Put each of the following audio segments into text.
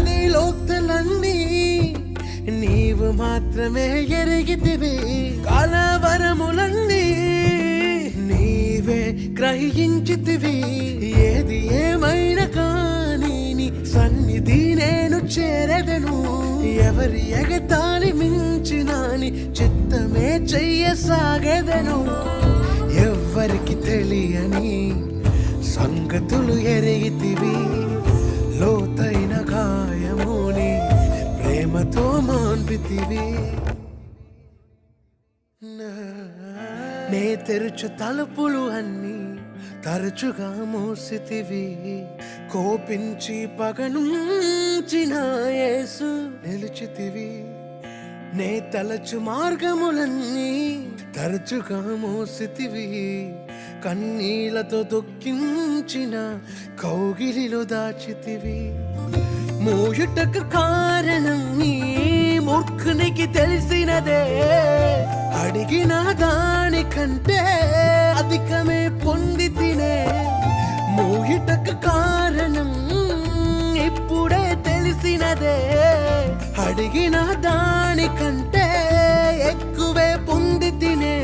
నీ లోతులన్నీ నీవు మాత్రమే ఎరిగితివి. కలవరములన్నీ నీవే గ్రహించితివి. ఏది ఏమైనా కానీ నీ సన్నిధి నేను చేరెదను. ఎవరి ఎగతాళి మించిన నీ చిత్తమే చెయ్యసాగెదను. ఎవ్వరికి తెలియని సంగతులు ఎరిగితివి. లోతైన గాయముని ప్రేమతో మాన్పితివి. నే తెరుచు తలుపులు అన్నీ తరచుగా మూసితివి. కోపించి పగనుంచిన యేసు నిలిచితివి. నే తలచు మార్గములన్నీ తరచుగా మూసితివి. కన్నీళ్లతో దుఃఖించిన కౌగిలిలో దాచితివి. మూయుటకు కారణం నీ మూర్ఖునికి తెలిసినదే. అడిగిన దానికంటే అధికమే పొంది తినే. మూయుటకు కారణం ఇప్పుడే తెలిసినదే. అడిగిన దానికంటే ఎక్కువే పొంది తినే.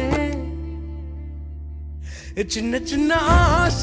చిన్న చిన్న ఆశ